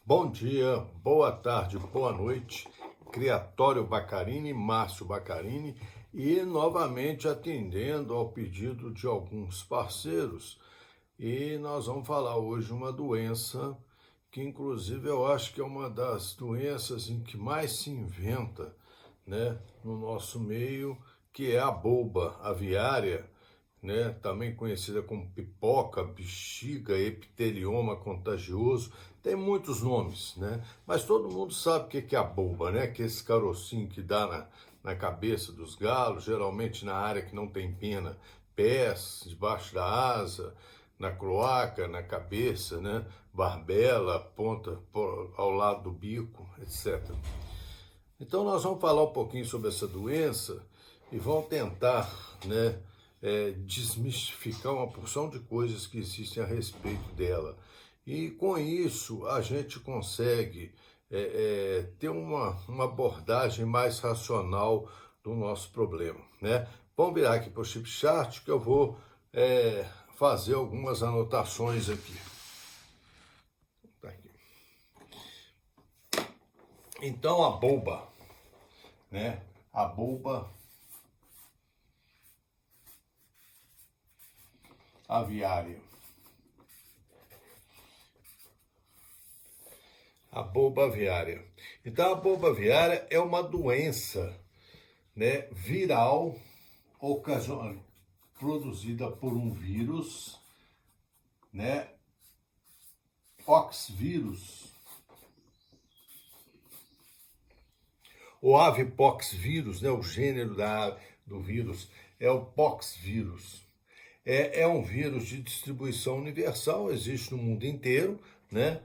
Bom dia, boa tarde, boa noite, Criatório Baccarini, Márcio Baccarini, e novamente atendendo ao pedido de alguns parceiros. E nós vamos falar hoje uma doença que inclusive eu acho que é uma das doenças em que mais se inventa, né, no nosso meio, que é a bulba aviária, né, também conhecida como pipoca, bexiga, epitelioma contagioso, tem muitos nomes, né? Mas todo mundo sabe o que é a bulba, né? Que é esse carocinho que dá na cabeça dos galos, geralmente na área que não tem pena, pés, debaixo da asa, na cloaca, na cabeça, né? Barbela, ponta ao lado do bico, etc. Então nós vamos falar um pouquinho sobre essa doença e vamos tentar, né, desmistificar uma porção de coisas que existem a respeito dela. E com isso a gente consegue ter uma abordagem mais racional do nosso problema, né? Vamos virar aqui para o chip chart que eu vou fazer algumas anotações aqui. Tá aqui. Então a bulba, né? A bulba aviária. A bulba aviária. Então a bulba aviária é uma doença, né, viral produzida por um vírus, né, poxvírus, o avipoxvírus, né, o gênero do vírus é o poxvírus. É um vírus de distribuição universal, existe no mundo inteiro, né?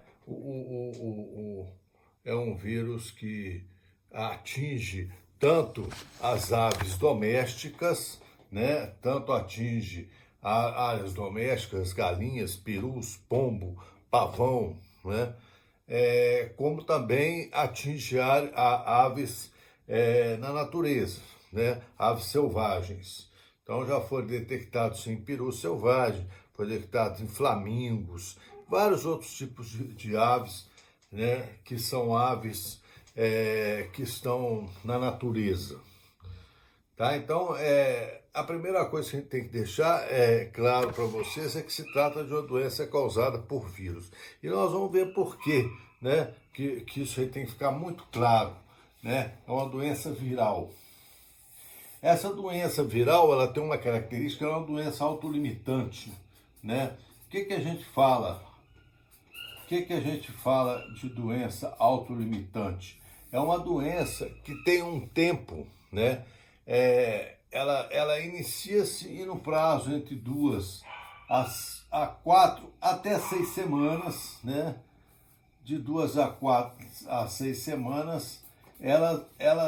É um vírus que atinge tanto as aves domésticas, né? Tanto atinge áreas domésticas, galinhas, perus, pombo, pavão, né? Como também atinge aves na natureza, né? Aves selvagens. Então já foram detectados em peru selvagem, foi detectado em flamingos, vários outros tipos de aves, né, que são aves que estão na natureza. Tá? Então, a primeira coisa que a gente tem que deixar claro para vocês é que se trata de uma doença causada por vírus. E nós vamos ver por quê, né, que isso aí tem que ficar muito claro. Né? É uma doença viral. Essa doença viral, ela tem uma característica, ela é uma doença autolimitante, né? O que a gente fala? O que a gente fala de doença autolimitante? É uma doença que tem um tempo, né? Ela inicia-se e no prazo entre 2 a 4 até 6 semanas, né? De 2 a 6 semanas,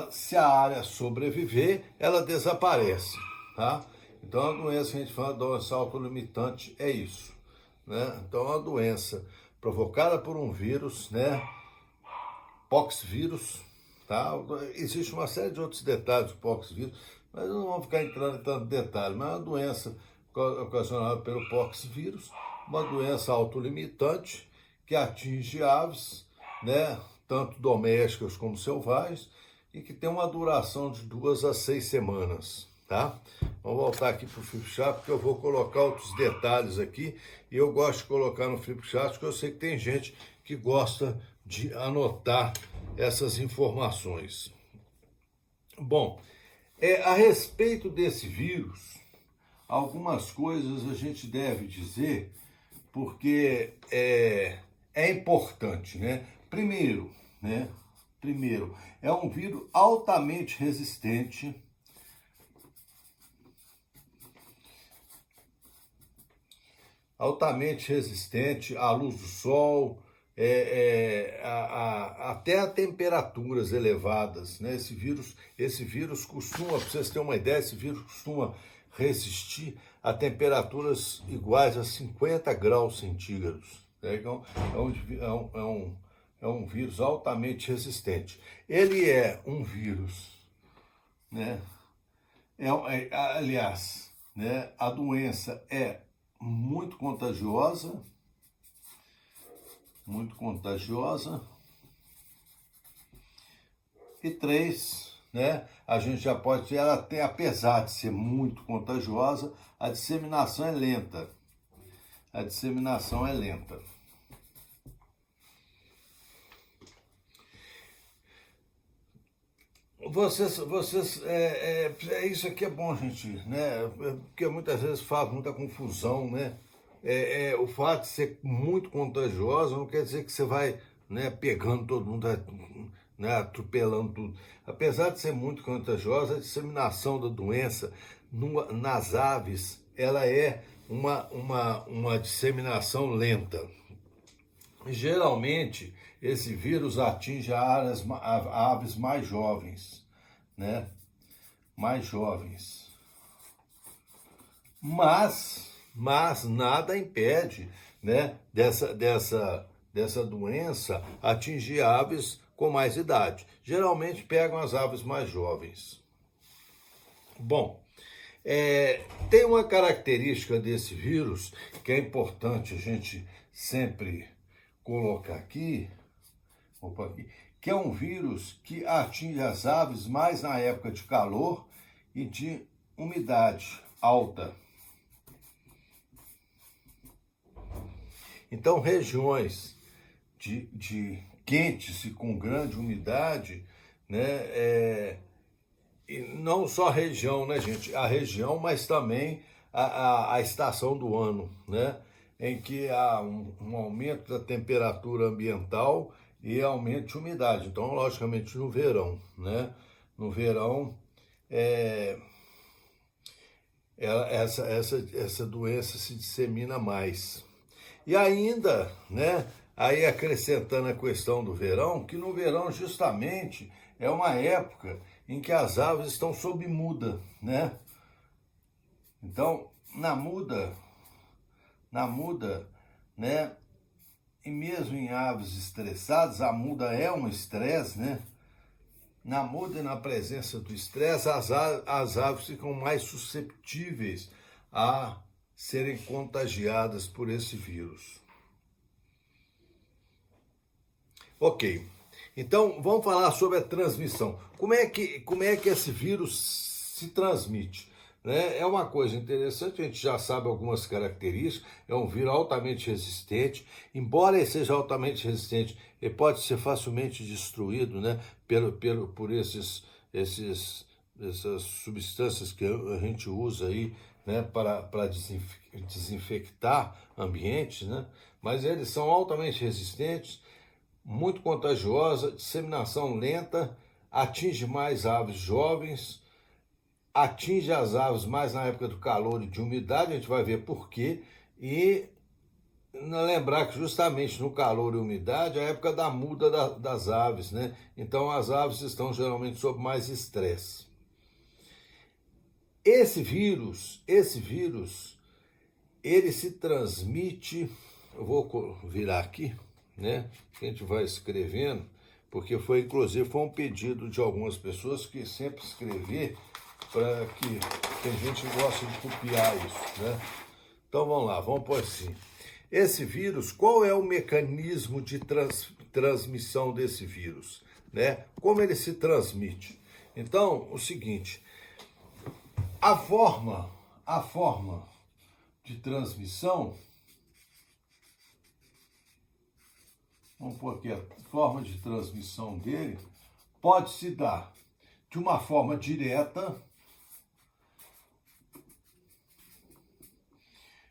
se a área sobreviver, ela desaparece, tá? Então a doença que a gente fala, doença autolimitante, é isso, né? Então é uma doença provocada por um vírus, né? Poxvírus, tá? Existe uma série de outros detalhes do poxvírus, mas não vamos ficar entrando em tanto detalhe, mas é uma doença ocasionada pelo poxvírus, uma doença autolimitante que atinge aves, né, tanto domésticas como selvagens, e que tem uma duração de 2 a 6 semanas, tá? Vamos voltar aqui para o Flipchart, porque eu vou colocar outros detalhes aqui, e eu gosto de colocar no Flipchart, porque eu sei que tem gente que gosta de anotar essas informações. Bom, a respeito desse vírus, algumas coisas a gente deve dizer, porque é importante, né? Primeiro, é um vírus altamente resistente à luz do sol, até a temperaturas elevadas, né? Esse vírus costuma, para vocês terem uma ideia, esse vírus costuma resistir a temperaturas iguais a 50 graus centígrados. Né? Então, é um vírus altamente resistente. Ele é um vírus, né? Aliás, né? A doença é muito contagiosa, muito contagiosa. E 3, né, a gente já pode ter, ela tem, apesar de ser muito contagiosa, a disseminação é lenta. A disseminação é lenta. Isso aqui é bom, gente, né? Porque muitas vezes faz muita confusão, né? O fato de ser muito contagiosa não quer dizer que você vai, né, pegando todo mundo, né, atropelando tudo. Apesar de ser muito contagiosa, a disseminação da doença nas aves, ela é uma disseminação lenta. Geralmente, esse vírus atinge aves mais jovens, né? Mais jovens. Mas nada impede, né, dessa doença atingir aves com mais idade. Geralmente pegam as aves mais jovens. Bom, tem uma característica desse vírus que é importante a gente sempre colocar aqui, que é um vírus que atinge as aves mais na época de calor e de umidade alta. Então, regiões de quentes e com grande umidade, né, e não só a região, né, gente? A região, mas também a estação do ano, né? Em que há um aumento da temperatura ambiental e aumento de umidade. Então, logicamente, no verão, né? No verão, essa doença se dissemina mais. E ainda, né? Aí acrescentando a questão do verão, que no verão justamente é uma época em que as aves estão sob muda, né? Então, na muda, né? E mesmo em aves estressadas, a muda é um estresse, né? Na muda e na presença do estresse, as aves ficam mais susceptíveis a serem contagiadas por esse vírus. Ok, então vamos falar sobre a transmissão. Como é que esse vírus se transmite? Né? É uma coisa interessante, a gente já sabe algumas características, é um vírus altamente resistente, embora ele seja altamente resistente, ele pode ser facilmente destruído, né, por essas substâncias que a gente usa aí, né, para desinfectar ambientes, né, mas eles são altamente resistentes, muito contagiosa, disseminação lenta, atinge mais aves jovens, atinge as aves mais na época do calor e de umidade, a gente vai ver por quê, e lembrar que justamente no calor e umidade é a época da muda das aves, né? Então as aves estão geralmente sob mais estresse. Esse vírus, ele se transmite, eu vou virar aqui, né? A gente vai escrevendo, porque inclusive foi um pedido de algumas pessoas que sempre escrever, para que tem gente que gosta de copiar isso, né? Então vamos lá, vamos pôr assim. Esse vírus, qual é o mecanismo de transmissão desse vírus, né? Como ele se transmite? Então, o seguinte, a forma de transmissão, vamos pôr aqui, a forma de transmissão dele pode se dar de uma forma direta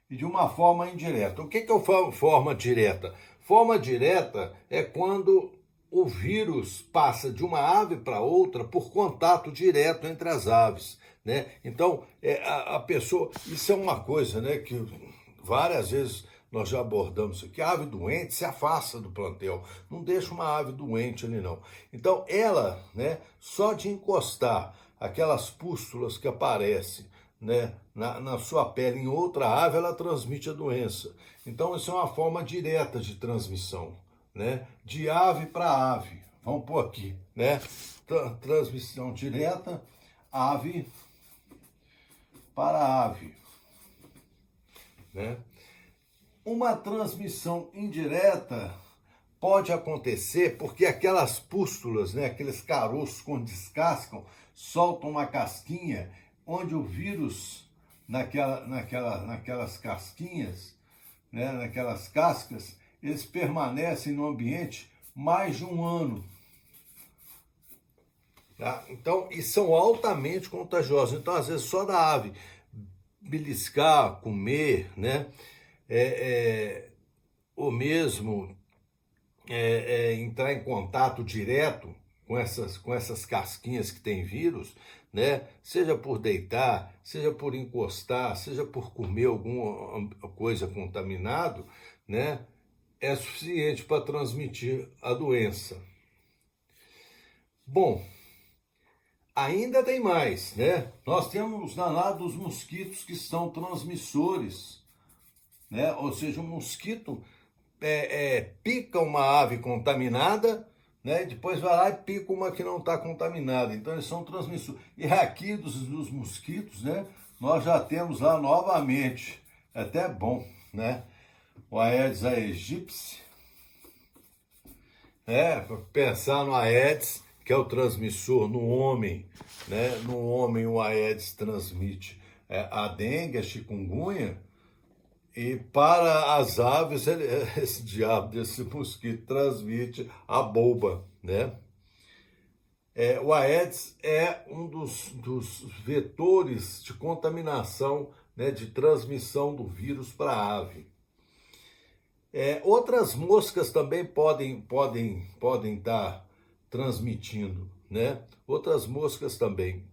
e de uma forma indireta. O que é forma direta? Forma direta é quando o vírus passa de uma ave para outra por contato direto entre as aves, né? Então, a pessoa... Isso é uma coisa, né, que várias vezes nós já abordamos isso aqui. A ave doente se afasta do plantel. Não deixa uma ave doente ali, não. Então, ela, né, só de encostar aquelas pústulas que aparecem, né, na sua pele em outra ave, ela transmite a doença. Então, isso é uma forma direta de transmissão, né, de ave para ave. Vamos pôr aqui, né, transmissão direta, ave para ave, né. Uma transmissão indireta pode acontecer porque aquelas pústulas, né, aqueles caroços quando descascam, soltam uma casquinha, onde o vírus, naquelas casquinhas, né, naquelas cascas, eles permanecem no ambiente mais de um ano. Tá? Então, e são altamente contagiosos. Então, às vezes, só da ave beliscar, comer, né, ou mesmo entrar em contato direto com essas casquinhas que tem vírus, né? Seja por deitar, seja por encostar, seja por comer alguma coisa contaminado, né? É suficiente para transmitir a doença. Bom, ainda tem mais, né? Nós temos os danados mosquitos que são transmissores, né? Ou seja, um mosquito pica uma ave contaminada, né? Depois vai lá e pica uma que não está contaminada. Então eles são transmissores. E aqui dos mosquitos, né? Nós já temos lá novamente, é até bom, né? O Aedes aegypti, pensar no Aedes, que é o transmissor no homem, né? No homem o Aedes transmite a dengue, a chikungunya, e para as aves esse diabo desse mosquito transmite a bolba, né? O Aedes é um dos vetores de contaminação, né, de transmissão do vírus para a ave. Outras moscas também podem estar transmitindo, né? Outras moscas também.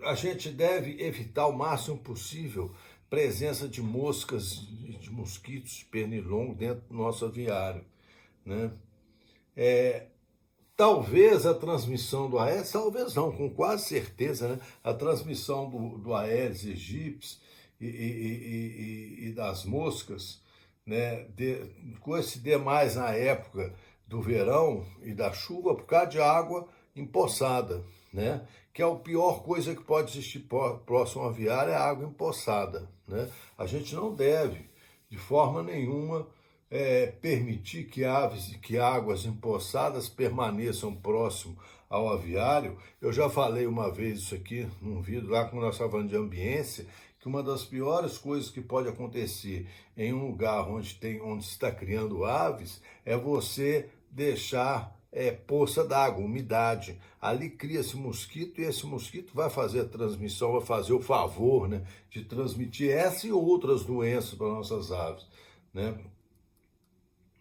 A gente deve evitar o máximo possível presença de moscas, de mosquitos de pernilongo dentro do nosso aviário, né? Talvez a transmissão do Aedes, talvez não, com quase certeza, né? A transmissão do Aedes aegypti e das moscas, né? Coincidir mais na época do verão e da chuva por causa de água empoçada, né? Que é a pior coisa que pode existir próximo ao aviário, é a água empoçada, né? A gente não deve, de forma nenhuma, permitir que aves e que águas empoçadas permaneçam próximo ao aviário. Eu já falei uma vez isso aqui num vídeo lá quando nós estávamos de ambiência, que uma das piores coisas que pode acontecer em um lugar onde se está criando aves é você deixar poça d'água, umidade. Ali cria-se mosquito e esse mosquito vai fazer a transmissão, vai fazer o favor, né, de transmitir essa e outras doenças para nossas aves, né?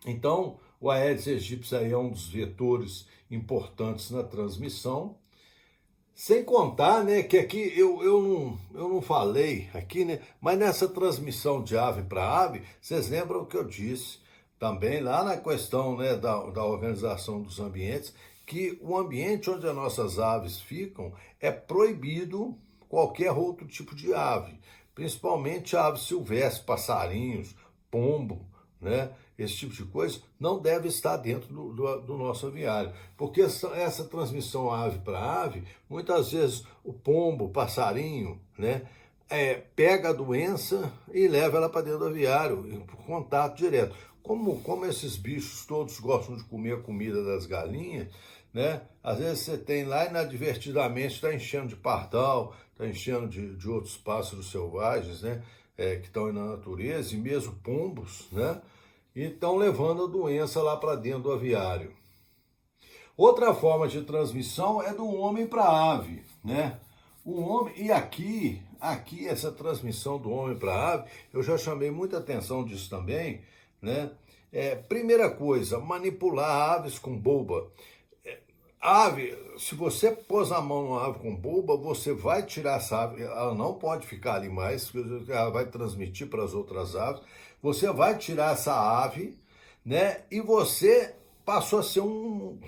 Então, o Aedes aegypti aí é um dos vetores importantes na transmissão. Sem contar, né, que aqui eu não falei aqui, né, mas nessa transmissão de ave para ave, vocês lembram o que eu disse também lá na questão, né, da organização dos ambientes, que o ambiente onde as nossas aves ficam é proibido qualquer outro tipo de ave, principalmente aves silvestres, passarinhos, pombo, né? Esse tipo de coisa não deve estar dentro do nosso aviário, porque essa transmissão ave para ave, muitas vezes o pombo, o passarinho, né, pega a doença e leva ela para dentro do aviário, por contato direto. Como esses bichos todos gostam de comer a comida das galinhas, né, às vezes você tem lá inadvertidamente, está enchendo de pardal, está enchendo de outros pássaros selvagens, né, que estão aí na natureza, e mesmo pombos, né, e estão levando a doença lá para dentro do aviário. Outra forma de transmissão é do homem para a ave, né? O homem, e aqui essa transmissão do homem para a ave, eu já chamei muita atenção disso também, né? Primeira coisa, manipular aves com bolba. Ave, se você pôs a mão numa ave com bolba, você vai tirar essa ave, ela não pode ficar ali mais, ela vai transmitir para as outras aves. Você vai tirar essa ave, né? E você passou a ser um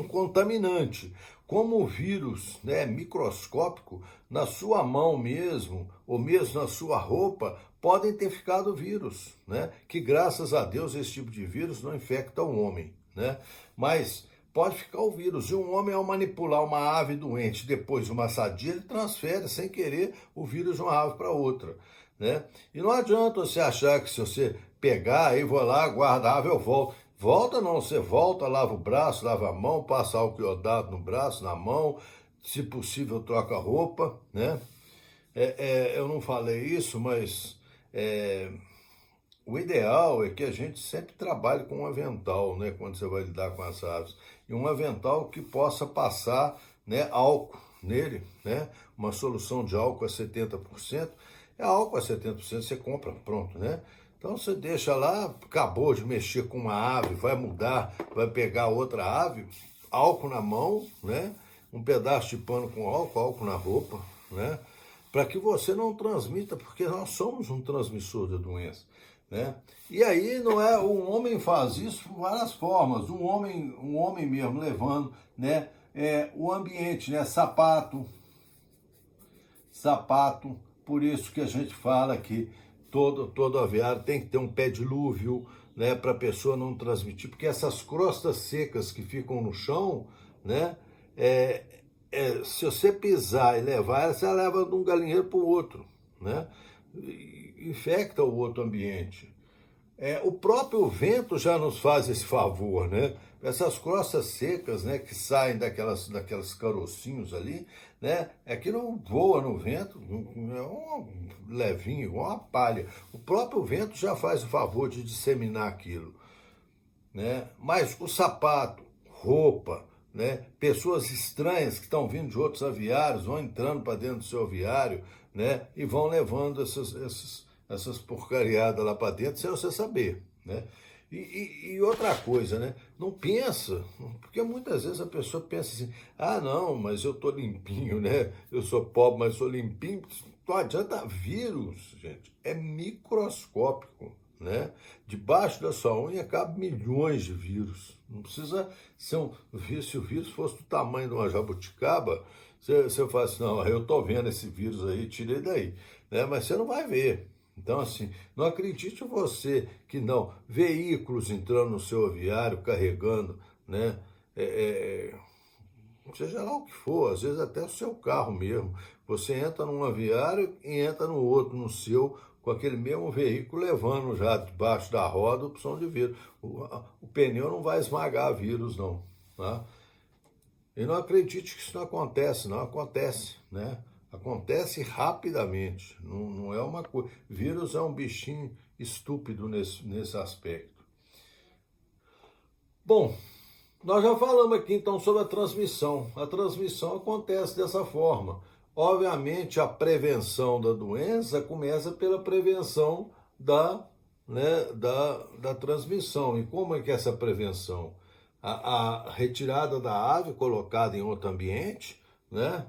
contaminante. Como o vírus, né, microscópico, na sua mão mesmo, ou mesmo na sua roupa, podem ter ficado vírus, né? Que graças a Deus esse tipo de vírus não infecta o homem, né? Mas pode ficar o vírus. E um homem, ao manipular uma ave doente depois de uma sadia, ele transfere sem querer o vírus de uma ave para outra, né? E não adianta você achar que se você pegar, aí vou lá, guardo a ave, eu volto. Volta não, você volta, lava o braço, lava a mão, passa álcool iodado no braço, na mão, se possível troca a roupa, né? Eu não falei isso, mas o ideal é que a gente sempre trabalhe com um avental, né, quando você vai lidar com as aves. E um avental que possa passar, né, álcool nele, né? Uma solução de álcool a 70%. É álcool a 70%, você compra, pronto, né? Então você deixa lá, acabou de mexer com uma ave, vai mudar, vai pegar outra ave, álcool na mão, né? Um pedaço de pano com álcool, álcool na roupa, né? Para que você não transmita, porque nós somos um transmissor da doença, né? E aí não é, um homem faz isso de várias formas, um homem mesmo levando, né? O ambiente, né? Sapato, por isso que a gente fala que todo aviário tem que ter um pé dilúvio, né, para a pessoa não transmitir, porque essas crostas secas que ficam no chão, né, se você pisar e levar ela, você leva de um galinheiro para o outro, né, infecta o outro ambiente. O próprio vento já nos faz esse favor, né? Essas crostas secas, né, que saem daquelas carocinhos ali, né, que não voa no vento, é um levinho, igual uma palha. O próprio vento já faz o favor de disseminar aquilo, né? Mas o sapato, roupa, né, pessoas estranhas que estão vindo de outros aviários, vão entrando para dentro do seu aviário, né, e vão levando essas porcariadas lá para dentro sem você saber, né? E outra coisa, né? Não pensa, porque muitas vezes a pessoa pensa assim, ah não, mas eu tô limpinho, né? Eu sou pobre, mas sou limpinho. Não adianta, vírus, gente, é microscópico, né? Debaixo da sua unha cabe milhões de vírus. Não precisa ser se o vírus fosse do tamanho de uma jabuticaba, você fala assim, não, eu tô vendo esse vírus aí, tirei daí, né? Mas você não vai ver. Então, assim, não acredite você que não. Veículos entrando no seu aviário, carregando, né? Seja lá o que for, às vezes até o seu carro mesmo. Você entra num aviário e entra no outro, no seu, com aquele mesmo veículo, levando já debaixo da roda opção de vírus. O pneu não vai esmagar vírus, não. Tá? E não acredite que isso não acontece, não acontece, né? Acontece rapidamente, não é uma coisa. Vírus é um bichinho estúpido nesse aspecto. Bom, nós já falamos aqui então sobre a transmissão. A transmissão acontece dessa forma. Obviamente, a prevenção da doença começa pela prevenção da transmissão. E como é que é essa prevenção? A retirada da ave colocada em outro ambiente, né?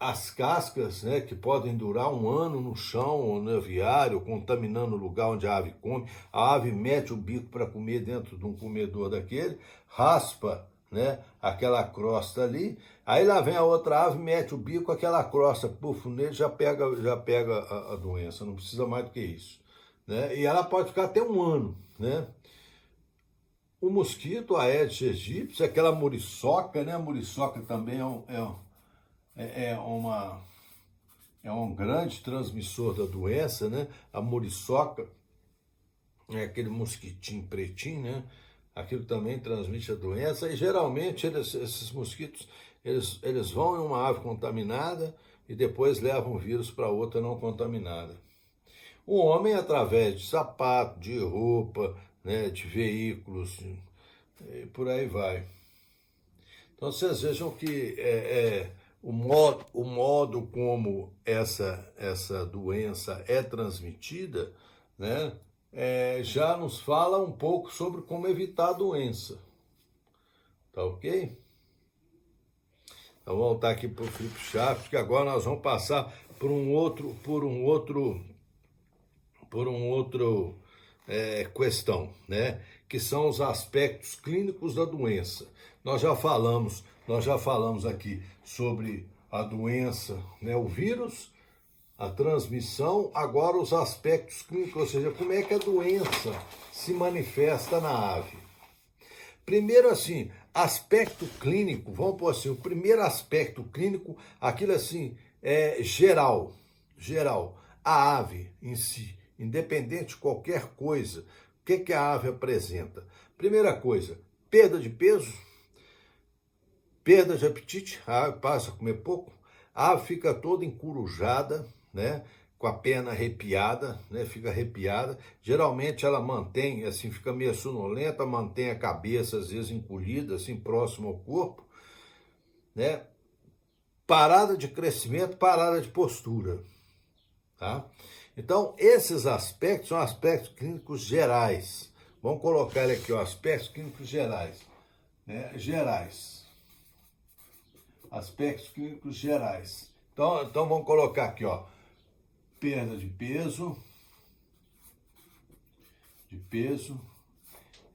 As cascas, né, que podem durar um ano no chão ou no aviário, contaminando o lugar onde a ave come. A ave mete o bico para comer dentro de um comedor daquele, raspa, né, aquela crosta ali, aí lá vem a outra ave, mete o bico, aquela crosta, puf, nele já pega a doença, não precisa mais do que isso, né? E ela pode ficar até um ano, né? O mosquito, a Aedes aegypti, aquela muriçoca, né? A muriçoca também é um grande transmissor da doença, né? A muriçoca é aquele mosquitinho pretinho, né? Aquilo também transmite a doença e geralmente esses mosquitos eles vão em uma ave contaminada e depois levam o vírus para outra não contaminada. O homem, através de sapato, de roupa, né, de veículos, por aí vai. Então vocês vejam que o modo como essa doença é transmitida, né, já nos fala um pouco sobre como evitar a doença. Tá ok? Então vamos voltar aqui para o Felipe Chaves, que agora nós vamos passar por um outro questão, né? Que são os aspectos clínicos da doença. Nós já falamos aqui sobre a doença, né? O vírus, a transmissão, agora os aspectos clínicos, ou seja, como é que a doença se manifesta na ave. Primeiro, assim, aspecto clínico, vamos pôr assim, o primeiro aspecto clínico, aquilo assim, geral. A ave em si, independente de qualquer coisa, o que a ave apresenta? Primeira coisa, perda de peso, perda de apetite, a ave passa a comer pouco, a ave fica toda encurujada, né? Com a perna arrepiada, né? Fica arrepiada. Geralmente ela mantém, assim, fica meio sonolenta, mantém a cabeça às vezes encolhida, assim, próximo ao corpo, né? Parada de crescimento, parada de postura, tá? Então, esses aspectos são aspectos clínicos gerais. Vamos colocar ele aqui, ó, aspectos clínicos gerais, né? Gerais. Aspectos clínicos gerais. Então vamos colocar aqui, ó, perda de peso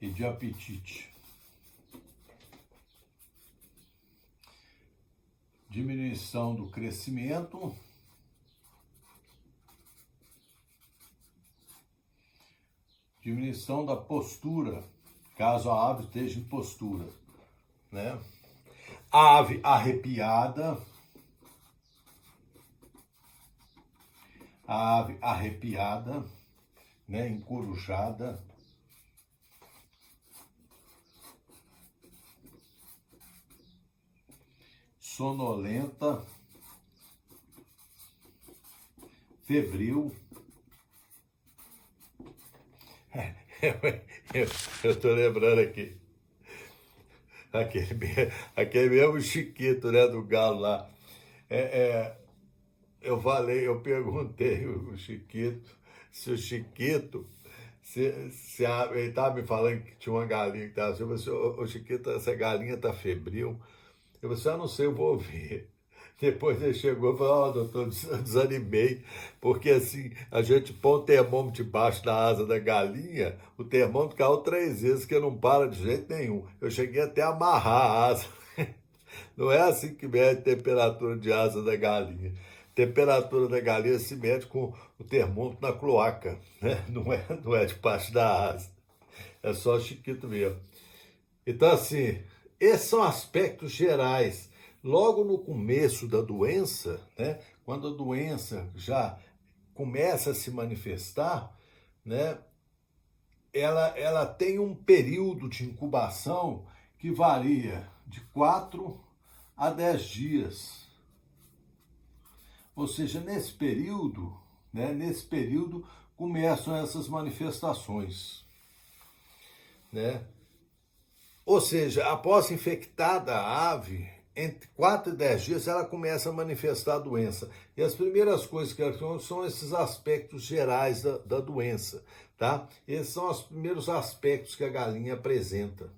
e de apetite. Diminuição do crescimento, diminuição da postura, caso a ave esteja em postura, né? Ave arrepiada, a ave arrepiada, né, encorujada, sonolenta, febril. Eu tô lembrando aqui. Aquele mesmo Chiquito, né, do Galo lá. Eu perguntei o Chiquito, se o Chiquito, ele estava me falando que tinha uma galinha que estava assim, eu falei, ô Chiquito, essa galinha tá febril. Eu falei, eu não sei, eu vou ver. Depois ele chegou e falou, doutor, eu desanimei, porque assim, a gente põe o termômetro debaixo da asa da galinha, o termômetro caiu 3 vezes, que não para de jeito nenhum. Eu cheguei até a amarrar a asa. Não é assim que mede a temperatura de asa da galinha. Temperatura da galinha se mede com o termômetro na cloaca, né? Não é debaixo da asa. É só Chiquito mesmo. Então, assim, esses são aspectos gerais. Logo no começo da doença, né, quando a doença já começa a se manifestar, né, ela tem um período de incubação que varia de 4 a 10 dias. Ou seja, nesse período começam essas manifestações, né? Ou seja, após infectada a ave, entre 4 e 10 dias ela começa a manifestar a doença. E as primeiras coisas que ela são esses aspectos gerais da doença, tá? Esses são os primeiros aspectos que a galinha apresenta.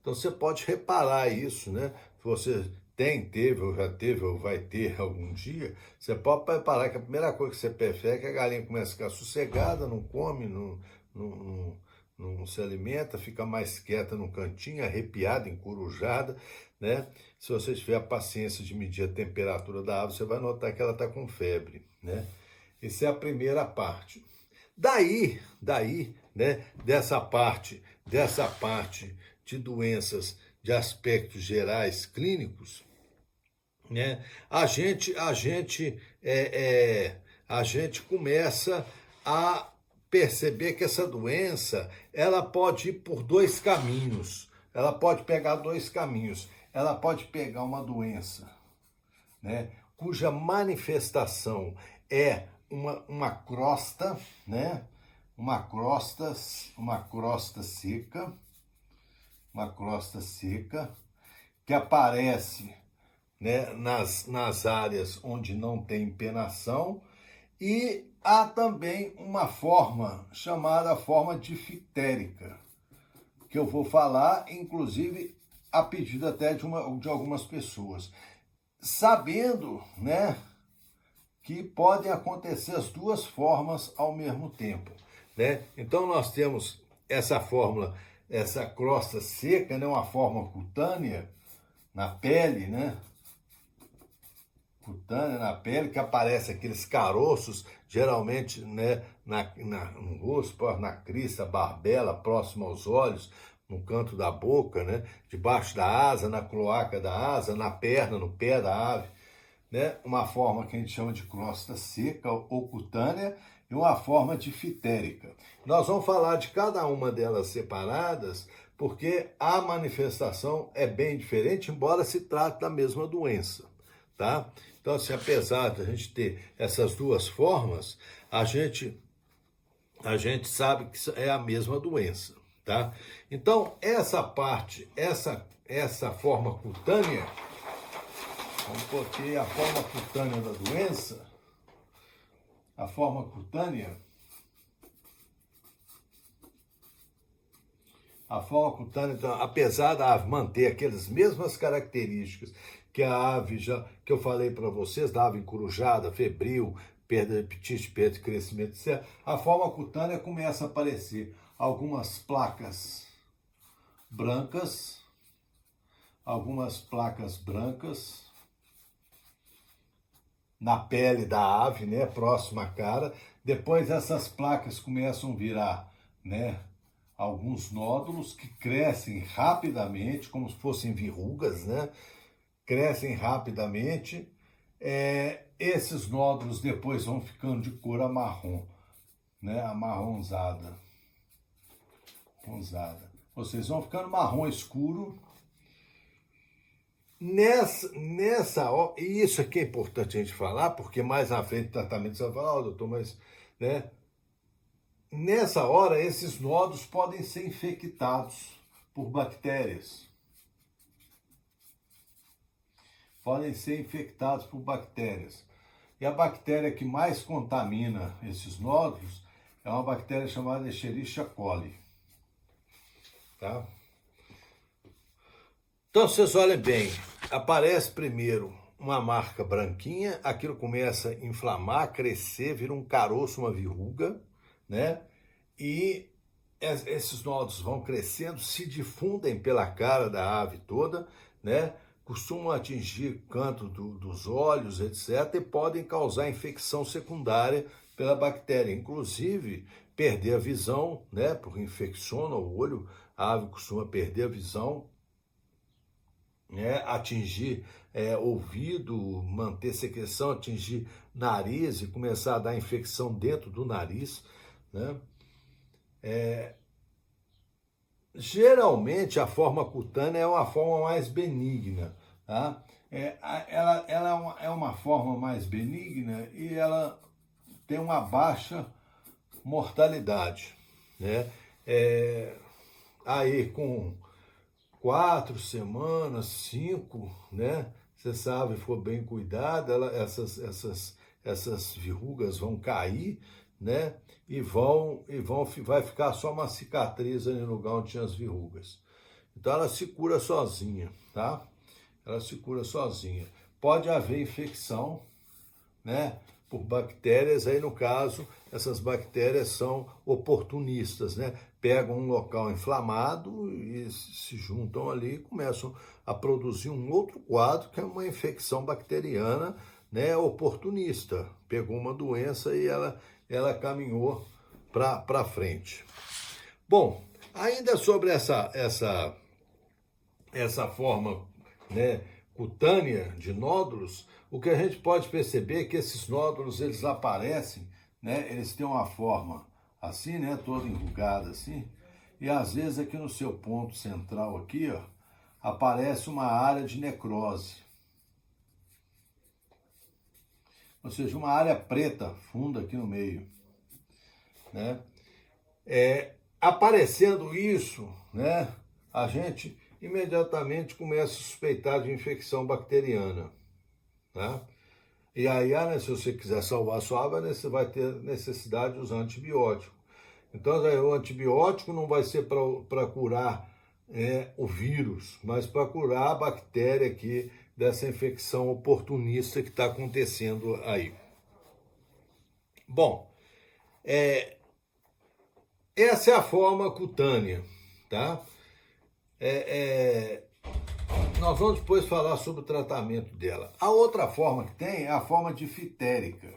Então você pode reparar isso, né? Se você teve, ou já teve, ou vai ter algum dia, você pode reparar que a primeira coisa que você percebe é que a galinha começa a ficar sossegada, não come, não se alimenta, fica mais quieta no cantinho, arrepiada, encurujada, né? Se você tiver a paciência de medir a temperatura da ave, você vai notar que ela está com febre, né? Essa é a primeira parte. Daí, né, dessa parte de doenças de aspectos gerais clínicos, né, a gente começa a perceber que essa doença, ela pode ir por 2 caminhos. Ela pode pegar 2 caminhos. Ela pode pegar uma doença, né, cuja manifestação é uma crosta, né, uma crosta seca, que aparece, né, nas áreas onde não tem empenação, e há também uma forma chamada forma difitérica, que eu vou falar, inclusive, a pedido até de algumas pessoas, sabendo, né, que podem acontecer as 2 formas ao mesmo tempo, né? Então nós temos essa fórmula, essa crosta seca, né, uma forma cutânea na pele, né? Cutânea na pele, que aparece aqueles caroços, geralmente, né, no rosto, na crista, barbela, próximo aos olhos, no canto da boca, né, debaixo da asa, na cloaca da asa, na perna, no pé da ave, né, uma forma que a gente chama de crosta seca ou cutânea, e uma forma difitérica. Nós vamos falar de cada uma delas separadas, porque a manifestação é bem diferente, embora se trate da mesma doença, tá? Então, assim, apesar de a gente ter essas duas formas, a gente sabe que é a mesma doença, tá? Então, essa parte, essa forma cutânea, vamos pôr aqui a forma cutânea da doença, a forma cutânea, então, apesar da ave manter aquelas mesmas características que a ave que eu falei para vocês, da ave encorujada, febril, perda de apetite, perda de crescimento, etc., a forma cutânea começa a aparecer algumas placas brancas, na pele da ave, né, próxima à cara. Depois essas placas começam a virar, né, alguns nódulos que crescem rapidamente, como se fossem verrugas, né, crescem rapidamente. Esses nódulos depois vão ficando de cor amarrom, né, amarronzada. Ou seja, vão ficando marrom escuro. Nessa hora, e isso aqui é importante a gente falar, porque mais na frente do tratamento você vai falar, doutor, mas, né, nessa hora esses nódulos podem ser infectados por bactérias. E a bactéria que mais contamina esses nódulos é uma bactéria chamada Escherichia coli. Tá? Então, vocês olhem bem, aparece primeiro uma marca branquinha, aquilo começa a inflamar, crescer, vira um caroço, uma verruga, né? E esses nódulos vão crescendo, se difundem pela cara da ave toda, né? Costumam atingir canto dos olhos, etc., e podem causar infecção secundária pela bactéria, inclusive perder a visão, né? Porque infecciona o olho, a ave costuma perder a visão, né, atingir ouvido, manter secreção, atingir nariz e começar a dar infecção dentro do nariz, né? Geralmente a forma cutânea é uma forma mais benigna, tá? Ela é uma forma mais benigna e ela tem uma baixa mortalidade, né? Aí com 4 semanas, 5, né? Você sabe, for bem cuidado, essas verrugas vão cair, né? E vai ficar só uma cicatriz ali no lugar onde tinha as verrugas. Então ela se cura sozinha, tá? Pode haver infecção, né, por bactérias, aí no caso, essas bactérias são oportunistas, né? Pegam um local inflamado e se juntam ali e começam a produzir um outro quadro, que é uma infecção bacteriana, né, oportunista. Pegou uma doença e ela caminhou para frente. Bom, ainda sobre essa forma, né, cutânea de nódulos, o que a gente pode perceber é que esses nódulos, eles aparecem, né, eles têm uma forma assim, né, toda enrugada assim, e às vezes aqui no seu ponto central aqui, ó, aparece uma área de necrose. Ou seja, uma área preta, funda aqui no meio, né? Aparecendo isso, né, a gente imediatamente começa a suspeitar de infecção bacteriana, tá? E aí, se você quiser salvar a sua ave, você vai ter necessidade de usar antibiótico. Então, o antibiótico não vai ser para curar o vírus, mas para curar a bactéria aqui dessa infecção oportunista que está acontecendo aí. Bom, essa é a forma cutânea, tá? Nós vamos depois falar sobre o tratamento dela. A outra forma que tem é a forma difitérica.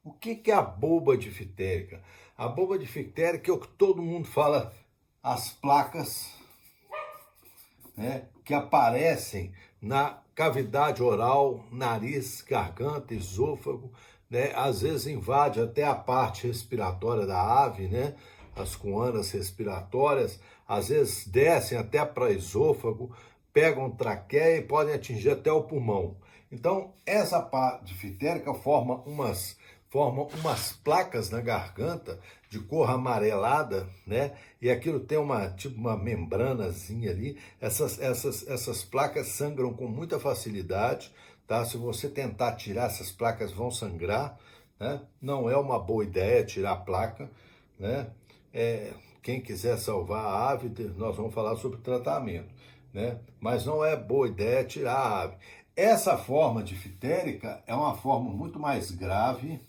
O que é a boba difitérica? A boba difitérica é o que todo mundo fala, as placas, né, que aparecem na cavidade oral, nariz, garganta, esôfago, né? Às vezes invade até a parte respiratória da ave, né? As coanas respiratórias, às vezes descem até para esôfago, pegam traqueia e podem atingir até o pulmão. Então, essa parte difterica forma umas placas na garganta de cor amarelada, né? E aquilo tem uma membranazinha ali. Essas placas sangram com muita facilidade, tá? Se você tentar tirar, essas placas vão sangrar, né? Não é uma boa ideia tirar a placa, né? Quem quiser salvar a ave, nós vamos falar sobre tratamento, né? Mas não é boa ideia tirar a ave. Essa forma difterica é uma forma muito mais grave,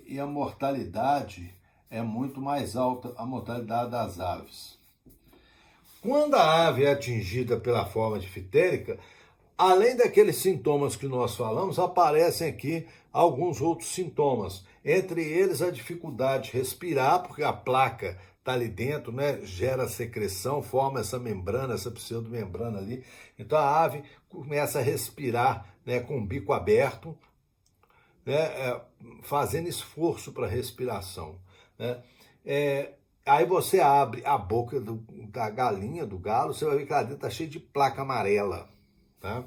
e a mortalidade é muito mais alta, a mortalidade das aves. Quando a ave é atingida pela forma difterica, além daqueles sintomas que nós falamos, aparecem aqui alguns outros sintomas. Entre eles, a dificuldade de respirar, porque a placa está ali dentro, né? Gera secreção, forma essa membrana, essa pseudomembrana ali. Então a ave começa a respirar, né, com o bico aberto, né, fazendo esforço para respiração, né? Aí você abre a boca da galinha, do galo, você vai ver que lá dentro está cheio de placa amarela, tá?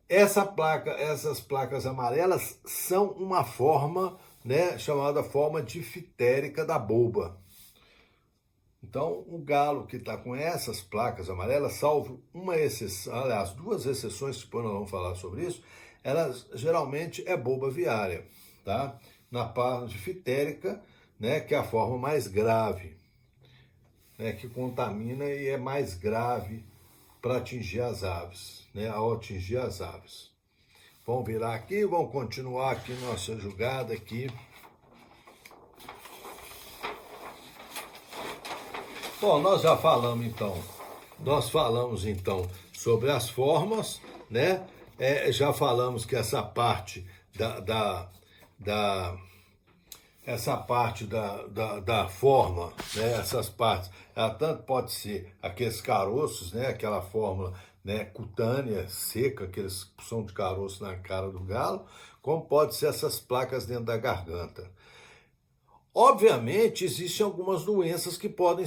Essas placas amarelas são uma forma, né, chamada forma difterica da boba. Então, o galo que está com essas placas amarelas, salvo uma exceção, aliás, 2 exceções, depois nós vamos falar sobre isso, elas geralmente é boba viária, tá? Na parte difterica, né, que é a forma mais grave, né, que contamina e é mais grave para atingir as aves, né, ao atingir as aves. Vamos virar aqui, vamos continuar aqui nossa jogada aqui. Bom, nós falamos então sobre as formas, né? Já falamos que essa parte da forma, né? Essas partes, ela tanto pode ser aqueles caroços, né? Aquela forma, né, cutânea, seca, aqueles que são de caroço na cara do galo, como pode ser essas placas dentro da garganta. Obviamente, existem algumas doenças que podem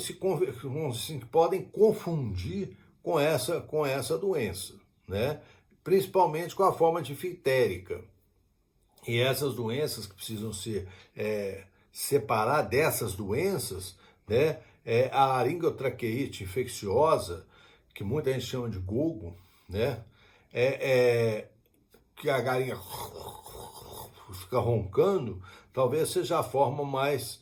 podem confundir com essa doença, né? Principalmente com a forma difterica. E essas doenças que precisam ser separar dessas doenças, né? A laringotraqueite infecciosa, que muita gente chama de gogo, né? Que a galinha fica roncando, talvez seja a forma mais,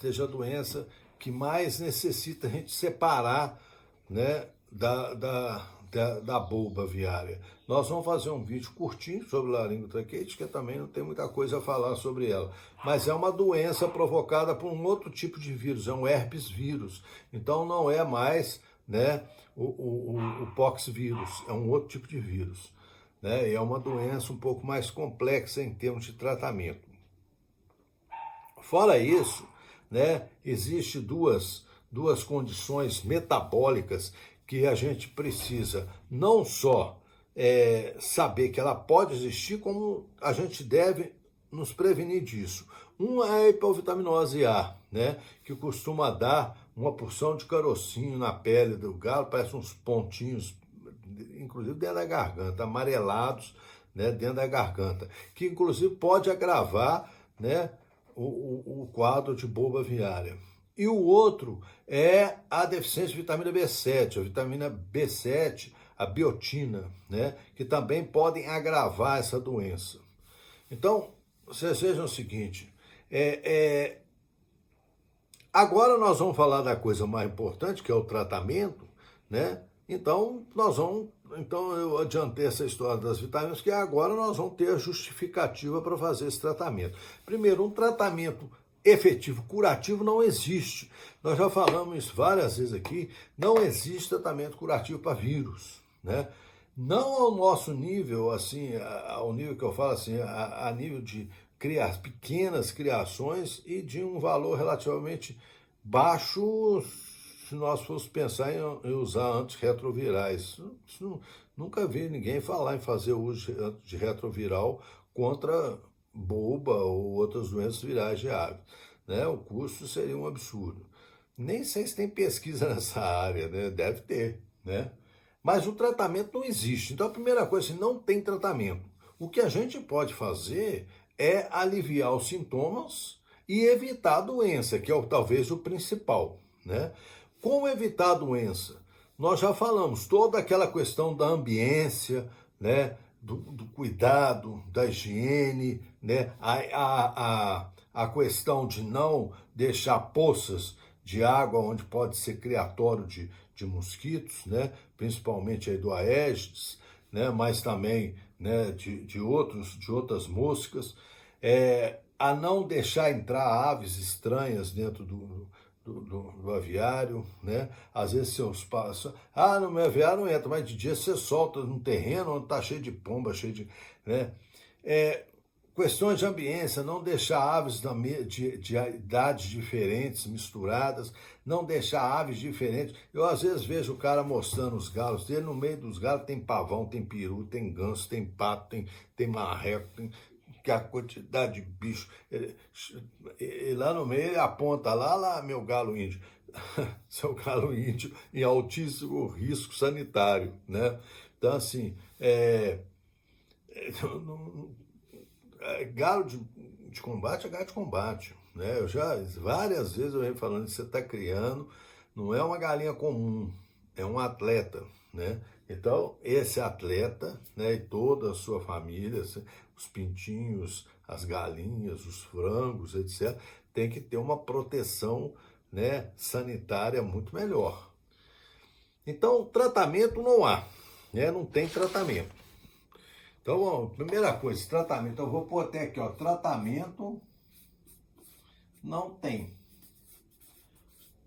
seja a doença que mais necessita a gente separar, né, da boba viária. Nós vamos fazer um vídeo curtinho sobre laringotraqueite, que também não tem muita coisa a falar sobre ela, mas é uma doença provocada por um outro tipo de vírus, é um herpes vírus. Então não é mais, né, o poxvírus, é um outro tipo de vírus, né? E é uma doença um pouco mais complexa em termos de tratamento. Fora isso, né, existe duas condições metabólicas que a gente precisa não só saber que ela pode existir, como a gente deve nos prevenir disso. Uma é a hipovitaminose A, né, que costuma dar uma porção de carocinho na pele do galo, parece uns pontinhos, inclusive dentro da garganta, amarelados, né, dentro da garganta, que inclusive pode agravar, né, o quadro de boba viária. E o outro é a deficiência de vitamina B7, a vitamina B7, a biotina, né, que também podem agravar essa doença. Então, vocês vejam o seguinte, agora nós vamos falar da coisa mais importante, que é o tratamento, né? Então eu adiantei essa história das vitaminas, que agora nós vamos ter a justificativa para fazer esse tratamento. Primeiro, um tratamento efetivo, curativo, não existe. Nós já falamos isso várias vezes aqui, não existe tratamento curativo para vírus, né? Não ao nosso nível, assim, ao nível que eu falo assim, a nível de pequenas criações e de um valor relativamente baixo se nós fosse pensar em usar antirretrovirais. Nunca vi ninguém falar em fazer uso de retroviral contra boba ou outras doenças virais de aves, né? O custo seria um absurdo. Nem sei se tem pesquisa nessa área, né? Deve ter, né? Mas o tratamento não existe. Então a primeira coisa, assim, não tem tratamento. O que a gente pode fazer é aliviar os sintomas e evitar a doença, que é talvez o principal, né? Como evitar a doença? Nós já falamos, toda aquela questão da ambiência, né? Do cuidado, da higiene, né? A questão de não deixar poças de água onde pode ser criatório de mosquitos, né? Principalmente aí do Aedes, né? Mas também, né? de outras moscas, a não deixar entrar aves estranhas dentro do aviário, né? Às vezes seus pássaros, no meu aviário não entra, mas de dia você solta no terreno onde está cheio de pomba, cheio de, né? Questões de ambiência, não deixar aves de idades diferentes misturadas, não deixar aves diferentes. Eu às vezes vejo o cara mostrando os galos dele, no meio dos galos tem pavão, tem peru, tem ganso, tem pato, tem marreco, tem que a quantidade de bicho. E lá no meio ele aponta lá meu galo índio. Seu galo índio em altíssimo risco sanitário, né? Então, assim, galo de combate é galo de combate, né? Eu já, várias vezes eu venho falando que você está criando, não é uma galinha comum, é um atleta, né? Então, esse atleta, né, e toda a sua família, os pintinhos, as galinhas, os frangos, etc., tem que ter uma proteção, né, sanitária muito melhor. Então, tratamento não há, né? Não tem tratamento. Então, primeira coisa, tratamento, eu vou pôr até aqui, ó, tratamento não tem.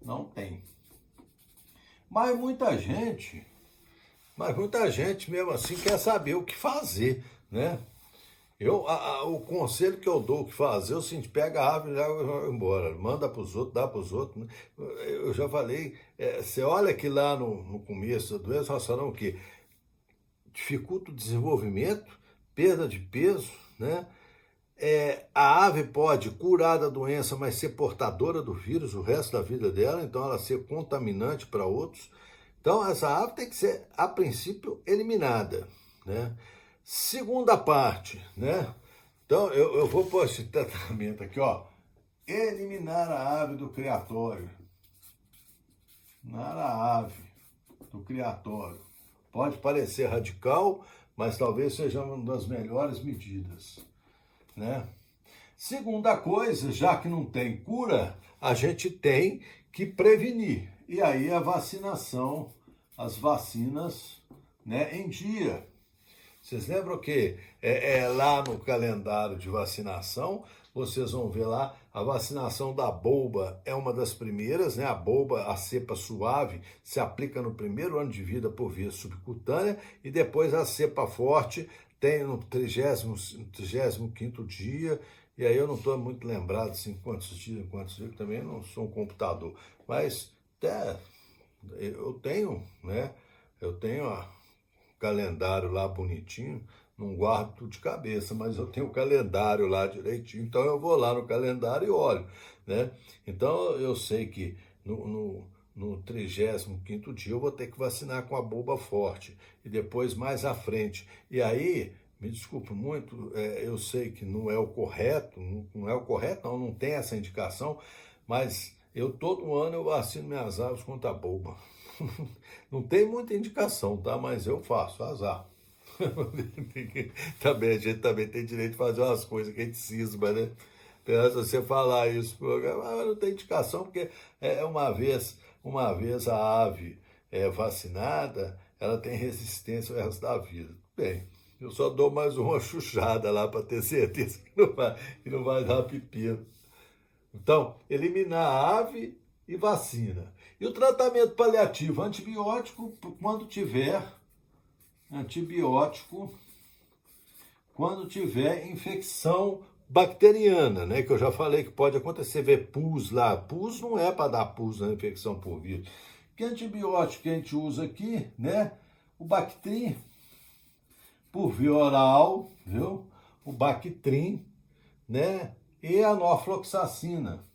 Não tem. Mas muita gente mesmo assim quer saber o que fazer, né? O conselho que eu dou o que fazer é o seguinte: pega a árvore e vai embora, manda para os outros, dá para os outros, né? Eu já falei, você olha que lá no começo da doença, nós falamos o quê? Dificulta o desenvolvimento, perda de peso, né? A ave pode curar da doença, mas ser portadora do vírus o resto da vida dela, então ela ser contaminante para outros. Então essa ave tem que ser, a princípio, eliminada, né? Segunda parte, né? Então eu vou pôr esse tratamento aqui, ó. Eliminar a ave do criatório. Eliminar a ave do criatório. Pode parecer radical, mas talvez seja uma das melhores medidas, né? Segunda coisa, já que não tem cura, a gente tem que prevenir. E aí a vacinação, as vacinas, né, em dia. Vocês lembram que lá no calendário de vacinação, vocês vão ver lá, a vacinação da boba é uma das primeiras, né? A boba, a cepa suave, se aplica no primeiro ano de vida por via subcutânea, e depois a cepa forte tem no 35º dia, e aí eu não estou muito lembrado assim, quantos dias, também não sou um computador, mas até eu tenho, né? Eu tenho calendário lá bonitinho, não guardo tudo de cabeça, mas eu tenho o calendário lá direitinho, então eu vou lá no calendário e olho, né? Então eu sei que no 35º dia eu vou ter que vacinar com a boba forte, e depois mais à frente. E aí, me desculpe muito, eu sei que não é o correto, não tem essa indicação, mas todo ano eu vacino minhas aves contra a boba. Não tem muita indicação, tá? Mas eu faço, azar. Também, a gente também tem direito de fazer umas coisas que a gente cisma, né? Se você falar isso, não tem indicação, porque uma vez a ave vacinada, ela tem resistência o resto da vida. Bem, eu só dou mais uma chuchada lá para ter certeza que não vai dar pepino. Então, eliminar a ave e vacina. E o tratamento paliativo, antibiótico, quando tiver infecção bacteriana, né? Que eu já falei que pode acontecer, ver pus lá. Pus não é para dar pus na infecção por vírus. Que antibiótico que a gente usa aqui, né? O Bactrim, por via oral, viu? O Bactrim, né? E a norfloxacina.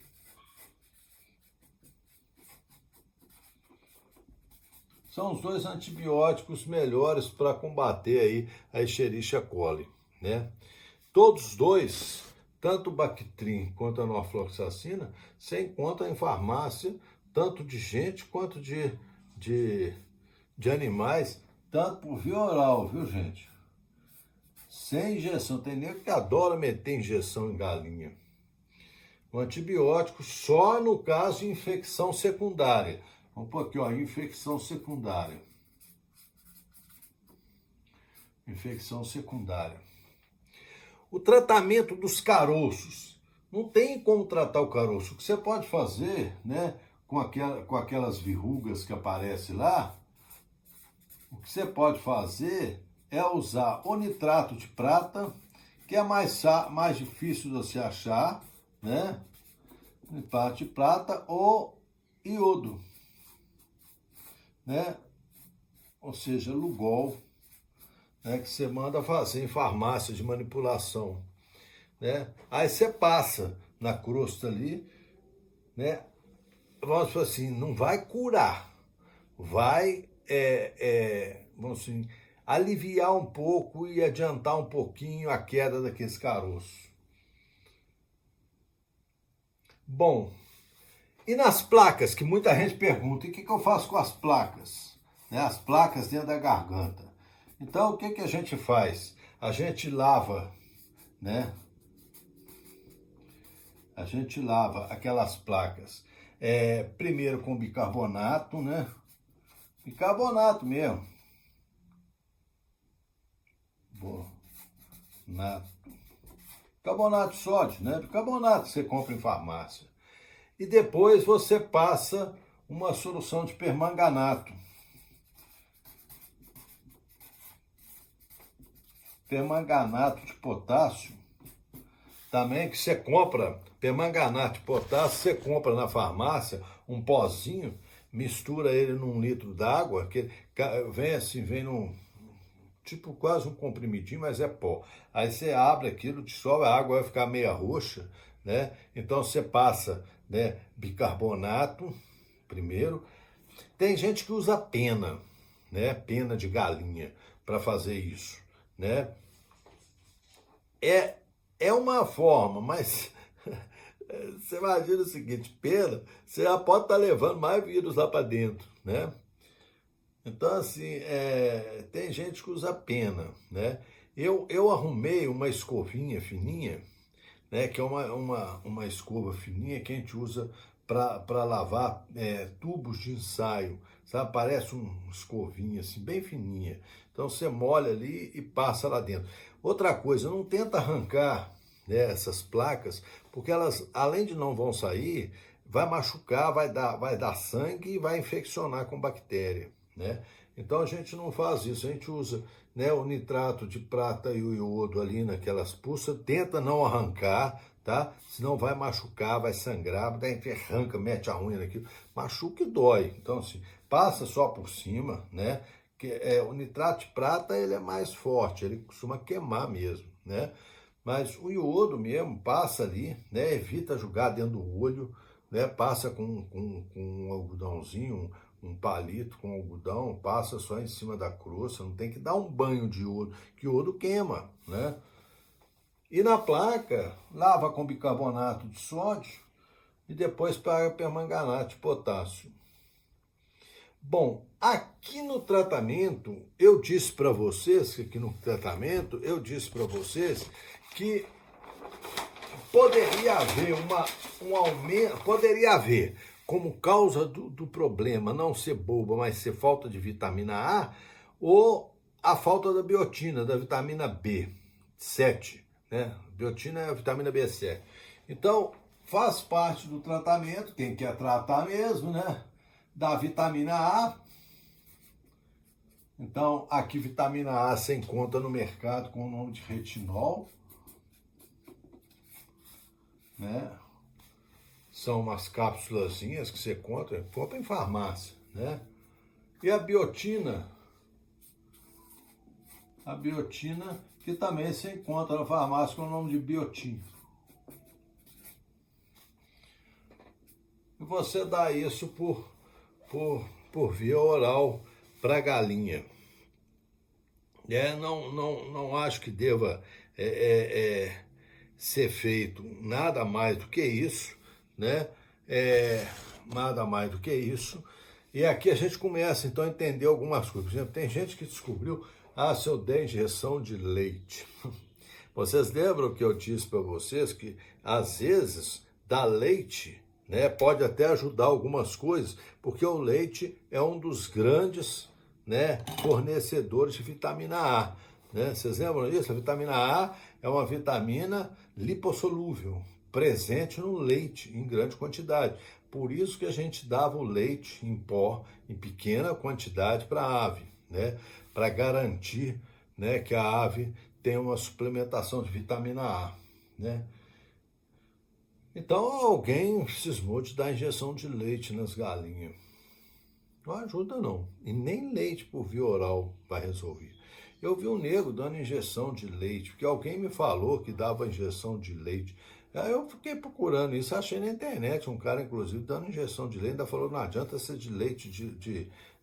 São os dois antibióticos melhores para combater aí a Escherichia coli, né? Todos os dois, tanto o Bactrim quanto a norfloxacina, você encontra em farmácia, tanto de gente quanto de animais, tanto por via oral, viu, gente? Sem injeção. Tem nego que adora meter injeção em galinha. O antibiótico só no caso de infecção secundária. Vamos pôr aqui, ó, infecção secundária. Infecção secundária. O tratamento dos caroços. Não tem como tratar o caroço. O que você pode fazer, né, com aquelas verrugas que aparecem lá, o que você pode fazer é usar o nitrato de prata, que é mais difícil de você achar, né? Nitrato de prata ou iodo, né? Ou seja, Lugol, né? Que você manda fazer em farmácia de manipulação, né? Aí você passa na crosta ali, né? Vamos dizer assim, não vai curar, vai, vamos assim, aliviar um pouco e adiantar um pouquinho a queda daqueles caroços. Bom, e nas placas, que muita gente pergunta, e o que eu faço com as placas? Né, as placas dentro da garganta. Então, o que a gente faz? A gente lava, né? A gente lava aquelas placas, primeiro com bicarbonato, né? Bicarbonato mesmo. Bicarbonato de sódio, né? Bicarbonato que você compra em farmácia. E depois você passa uma solução de permanganato. Permanganato de potássio, também que você compra, permanganato de potássio, você compra na farmácia um pozinho, mistura ele num litro d'água, que vem assim, vem num, tipo quase um comprimidinho, mas é pó. Aí você abre aquilo, dissolve, a água vai ficar meia roxa, né? Então você passa, né, bicarbonato primeiro. Tem gente que usa pena, né? Pena de galinha para fazer isso, né? É uma forma, mas você imagina o seguinte, pena, você já pode estar levando mais vírus lá para dentro, né? Então, assim, tem gente que usa pena, né? Eu arrumei uma escovinha fininha, né? Que é uma escova fininha que a gente usa para lavar tubos de ensaio, sabe? Parece uma escovinha assim, bem fininha. Então, você molha ali e passa lá dentro. Outra coisa, não tenta arrancar, né, essas placas, porque elas, além de não vão sair, vai machucar, vai dar sangue e vai infeccionar com bactéria, né? Então a gente não faz isso, a gente usa, né, o nitrato de prata e o iodo ali naquelas pulsas, tenta não arrancar, tá? Senão vai machucar, vai sangrar, daí arranca, mete a unha naquilo, machuca e dói. Então assim, passa só por cima, né? Que o nitrato de prata ele é mais forte, ele costuma queimar mesmo, né? Mas o iodo mesmo passa ali, né? Evita jogar dentro do olho, né? Passa com um algodãozinho, um palito com algodão, passa só em cima da crosta, não tem que dar um banho de iodo, que iodo queima, né? E na placa, lava com bicarbonato de sódio e depois para permanganato de potássio. Bom, aqui no tratamento, eu disse para vocês que poderia haver um aumento, poderia haver, como causa do problema não ser boba, mas ser falta de vitamina A, ou a falta da biotina, da vitamina B7, né? Biotina é a vitamina B7. Então, faz parte do tratamento, quem quer tratar mesmo, né? Da vitamina A. Então, aqui vitamina A você encontra no mercado com o nome de retinol. né? São umas cápsulazinhas que você compra em farmácia, né? E a biotina que também você encontra na farmácia com o nome de biotin. E você dá isso por via oral para a galinha. Não acho que deva ser feito nada mais do que isso, né? Nada mais do que isso. E aqui a gente começa então a entender algumas coisas. Por exemplo, tem gente que descobriu, se eu der injeção de leite. Vocês lembram que eu disse para vocês que às vezes dar leite, né, pode até ajudar algumas coisas, porque o leite é um dos grandes, né, fornecedores de vitamina A. Né? Vocês lembram disso? A vitamina A é uma vitamina lipossolúvel, presente no leite em grande quantidade. Por isso que a gente dava o leite em pó, em pequena quantidade para a ave, né? Para garantir, né, que a ave tenha uma suplementação de vitamina A. Né? Então alguém cismou de dar injeção de leite nas galinhas. Não ajuda não, e nem leite por via oral vai resolver. Eu vi um nego dando injeção de leite, porque alguém me falou que dava injeção de leite. Aí eu fiquei procurando isso, achei na internet, um cara inclusive dando injeção de leite, ainda falou, não adianta ser de leite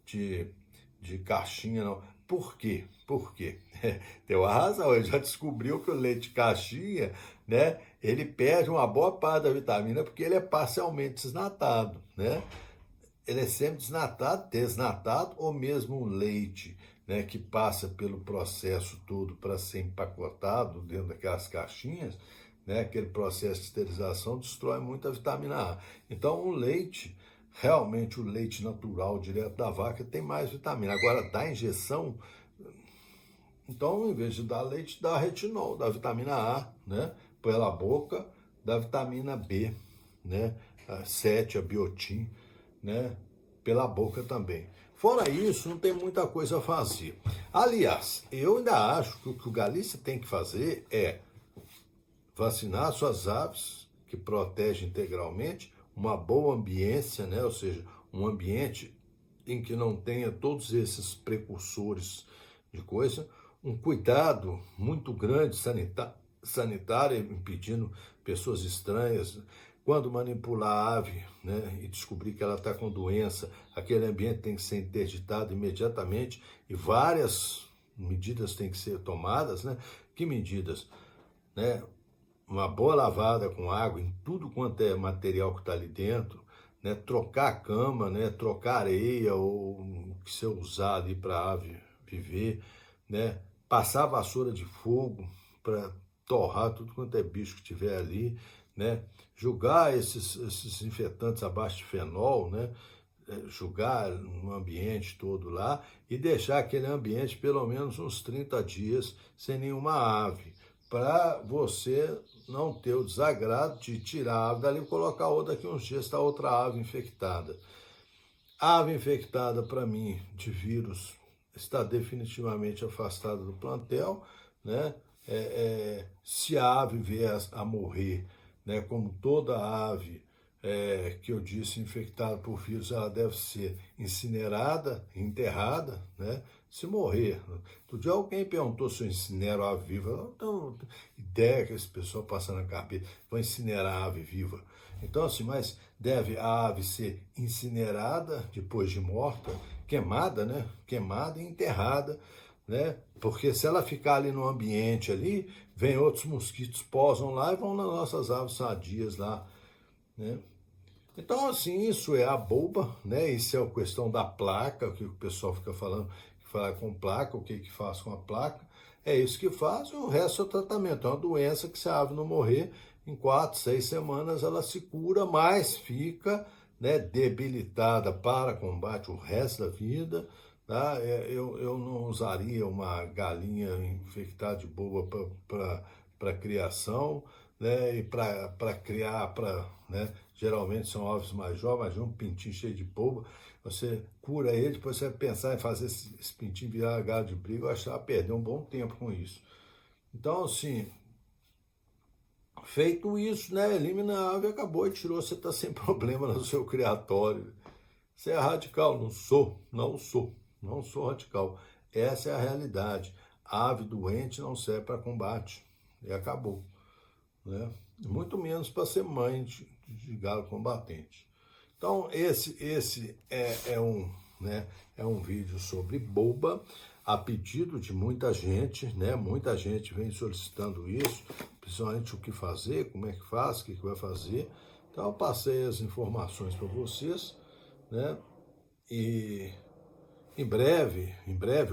de caixinha não. Por quê? Por quê? Tem uma razão, ele já descobriu que o leite de caixinha, né, ele perde uma boa parte da vitamina porque ele é parcialmente desnatado, né? Ele é semi-desnatado, desnatado ou mesmo um leite, né, que passa pelo processo todo para ser empacotado dentro daquelas caixinhas, né, aquele processo de esterilização destrói muito a vitamina A. Então o leite, realmente o leite natural direto da vaca tem mais vitamina. Agora, da injeção, então em vez de dar leite, dá retinol, dá vitamina A, né, pela boca, dá vitamina B, né, a 7, a biotin, né, pela boca também. Fora isso, não tem muita coisa a fazer. Aliás, eu ainda acho que o que o Galícia tem que fazer é vacinar suas aves, que protege integralmente, uma boa ambiência, né, ou seja, um ambiente em que não tenha todos esses precursores de coisa, um cuidado muito grande sanitário, impedindo pessoas estranhas. Quando manipular a ave, né, e descobrir que ela está com doença, aquele ambiente tem que ser interditado imediatamente e várias medidas têm que ser tomadas, né? Que medidas? Né? Uma boa lavada com água em tudo quanto é material que está ali dentro, né? Trocar a cama, né? Trocar areia ou o que você usar ali para a ave viver, né? Passar vassoura de fogo para torrar tudo quanto é bicho que tiver ali, né? Jogar esses infetantes abaixo de fenol, né? Jogar no ambiente todo lá e deixar aquele ambiente pelo menos uns 30 dias sem nenhuma ave, para você não ter o desagrado de tirar a ave dali e colocar outra, daqui uns dias está outra ave infectada. A ave infectada, para mim, de vírus, está definitivamente afastada do plantel, né? Se a ave vier a morrer, né, como toda ave que eu disse infectada por vírus, ela deve ser incinerada, enterrada, né? Se morrer. Outro dia alguém perguntou se eu incinero a ave viva. Eu não tenho ideia que esse pessoal passa na cabeça, vai incinerar a ave viva. Então, assim, mas deve a ave ser incinerada depois de morta, queimada, né? Queimada e enterrada, né? Porque se ela ficar ali no ambiente ali, vem outros mosquitos, posam lá e vão nas nossas aves sadias lá, né? Então, assim, isso é a boba, né? Isso é a questão da placa, que o pessoal fica falando, que fala com placa, o que que faz com a placa. É isso que faz, e o resto é o tratamento. É uma doença que se a ave não morrer, em 4, 6 semanas ela se cura, mas fica, né, debilitada para combate o resto da vida. Tá? Eu não usaria uma galinha infectada de boba para criação, né, e para criar, né, geralmente são ovos mais jovens, um pintinho cheio de polvo, você cura ele, depois você vai pensar em fazer esse pintinho virar gado de briga, eu acho que vai perder um bom tempo com isso. Então, assim, Feito isso, né, elimina a ave, acabou e tirou, você está sem problema no seu criatório. Você é radical? Não sou radical. Essa é a realidade. A ave doente não serve para combate. E acabou. Né? Muito menos para ser mãe de galo combatente. Então, esse é um vídeo sobre boba, a pedido de muita gente, né? Muita gente vem solicitando isso, principalmente o que fazer, como é que faz, o que vai fazer. Então, eu passei as informações para vocês, né? E em breve,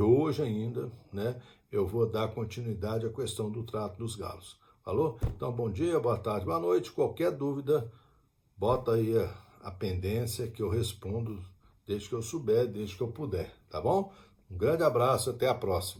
hoje ainda, né? Eu vou dar continuidade à questão do trato dos galos. Falou? Então, bom dia, boa tarde, boa noite. Qualquer dúvida, bota aí a pendência que eu respondo desde que eu souber, desde que eu puder, tá bom? Um grande abraço, até a próxima.